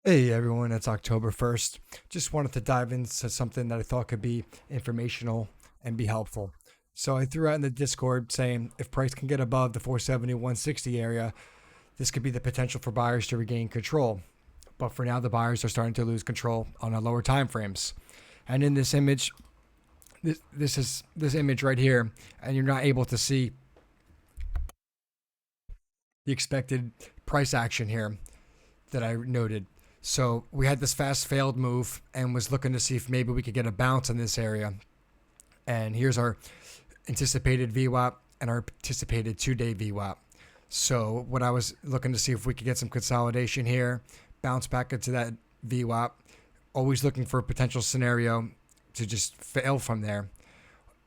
Hey everyone, it's October 1st. Just wanted to dive into something that I thought could be informational and be helpful. So I threw out in the Discord saying if price can get above the 470 160 area, this could be the potential for buyers to regain control. But for now, the buyers are starting to lose control on the lower time frames. And in this image, this image right here, and you're not able to see the expected price action here that I noted. So we had this fast failed move and was looking to see if maybe we could get a bounce in this area. And here's our anticipated VWAP and our anticipated 2-day VWAP. So what I was looking to see if we could get some consolidation here, bounce back into that VWAP, always looking for a potential scenario to just fail from there.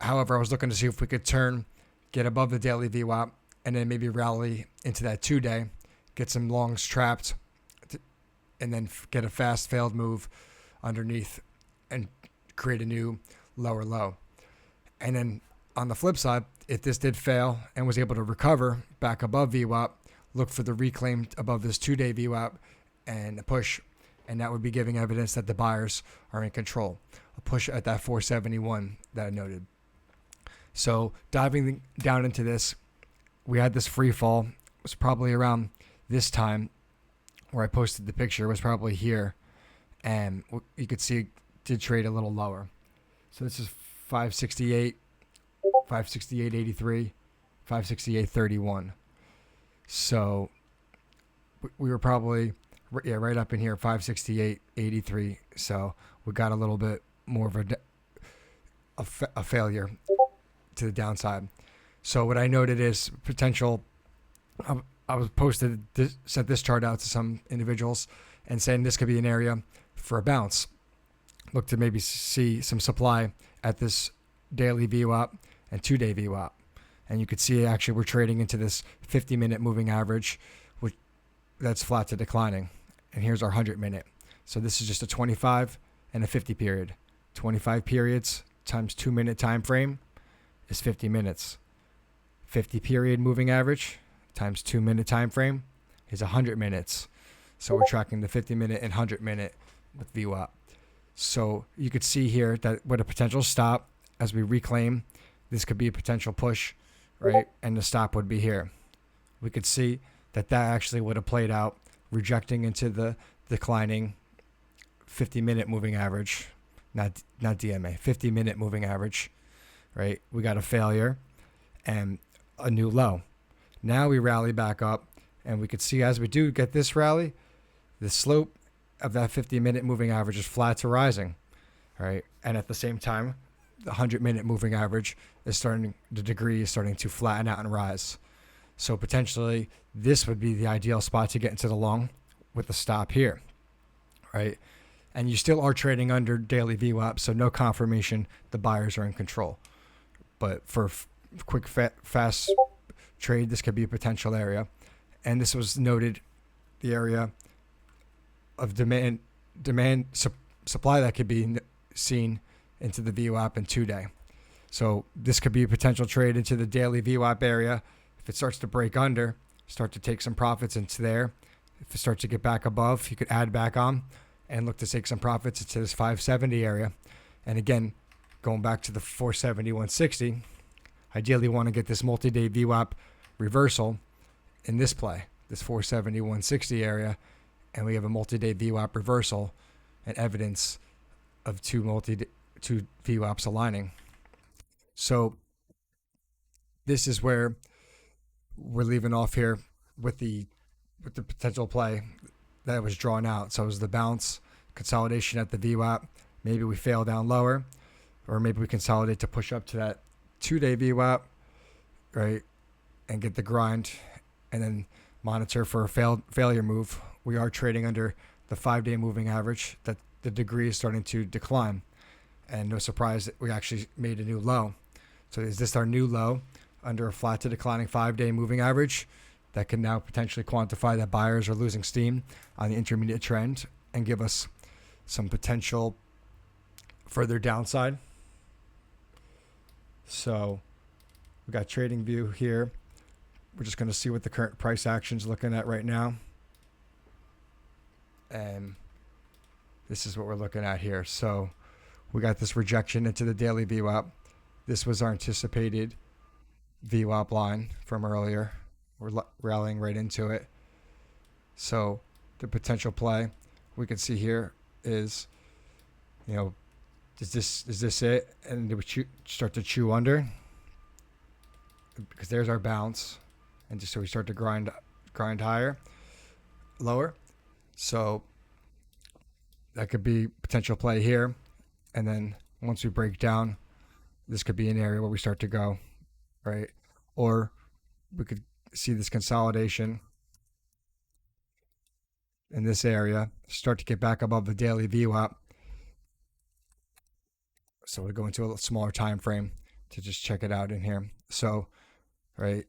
However, I was looking to see if we could turn, get above the daily VWAP, and then maybe rally into that 2-day, get some longs trapped, and then get a fast failed move underneath and create a new lower low. And then on the flip side, if this did fail and was able to recover back above VWAP, look for the reclaim above this 2-day VWAP and a push, and that would be giving evidence that the buyers are in control. A push at that 471 that I noted. So diving down into this, we had this free fall. It was probably around this time where I posted the picture. It was probably here, and you could see it did trade a little lower. So this is 568, 568.83, 568.31. So we were probably right up in here, 568.83. So we got a little bit more of a failure to the downside. So what I noted is potential. I was sent this chart out to some individuals and saying this could be an area for a bounce. Look to maybe see some supply at this daily VWAP and 2-day VWAP. And you could see actually we're trading into this 50-minute moving average, which that's flat to declining. And here's our 100-minute. So this is just a 25 and a 50 period. 25 periods times 2-minute time frame is 50 minutes. 50 period moving average times 2-minute time frame is 100 minutes. So we're tracking the 50-minute and 100-minute with VWAP. So you could see here that with a potential stop as we reclaim, this could be a potential push, right? And the stop would be here. We could see that actually would have played out, rejecting into the declining 50-minute moving average, not DMA, 50-minute moving average, right? We got a failure and a new low. Now we rally back up, and we could see as we do get this rally, the slope of that 50-minute moving average is flat to rising, right? And at the same time, the 100-minute moving average is the degree is starting to flatten out and rise. So potentially, this would be the ideal spot to get into the long with a stop here, right? And you still are trading under daily VWAP, so no confirmation the buyers are in control. But for quick, fast trade, this could be a potential area. And this was noted, the area of supply that could be seen into the VWAP and 2-day. So this could be a potential trade into the daily VWAP area. If it starts to break under, start to take some profits into there. If it starts to get back above, you could add back on and look to take some profits into this 570 area. And again, going back to the 470 160, ideally want to get this multi-day VWAP reversal in this play, this 470 160 area, and we have a multi-day VWAP reversal and evidence of two VWAPs aligning. So this is where we're leaving off here with the potential play that was drawn out. So it was the bounce, consolidation at the VWAP. Maybe we fail down lower, or maybe we consolidate to push up to that 2-day VWAP, right, and get the grind, and then monitor for a failure move. We are trading under the 5-day moving average. That the degree is starting to decline, and no surprise that we actually made a new low. So is this our new low under a flat to declining 5-day moving average? That can now potentially quantify that buyers are losing steam on the intermediate trend and give us some potential further downside. So we got trading view here. We're just going to see what the current price action is looking at right now. and this is what we're looking at here. So we got this rejection into the daily VWAP. This was our anticipated VWAP line from earlier. We're rallying right into it. So the potential play we can see here is, is this it? And do we start to chew under? Because there's our bounce, and just so we start to grind higher, lower. So that could be potential play here, and then once we break down, this could be an area where we start to go, right? Or we could see this consolidation in this area, start to get back above the daily VWAP. So we'll go into a smaller time frame to just check it out in here. So, right,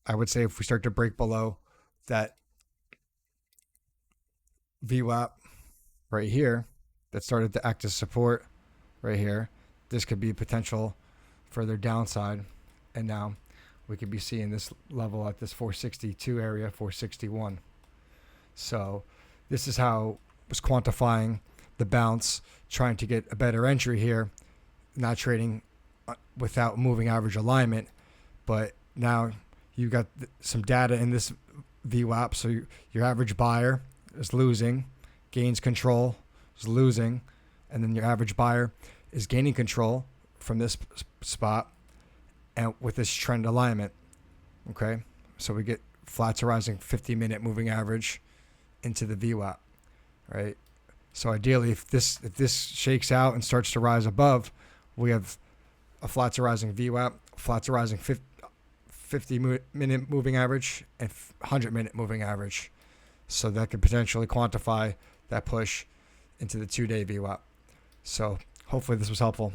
I would say if we start to break below that VWAP right here, that started to act as support right here, this could be potential further downside. And now we could be seeing this level at this 462 area, 461. So this is how I was quantifying the bounce, trying to get a better entry here, not trading without moving average alignment. But now you got some data in this VWAP. So your average buyer is losing, gains control, is losing, and then your average buyer is gaining control from this spot and with this trend alignment. Okay, so we get flat to rising 50-minute moving average into the VWAP, right? So ideally, if this shakes out and starts to rise above, we have a flat to rising VWAP, flat to rising 50-minute moving average, and 100-minute moving average. So that could potentially quantify that push into the 2-day VWAP. So hopefully this was helpful.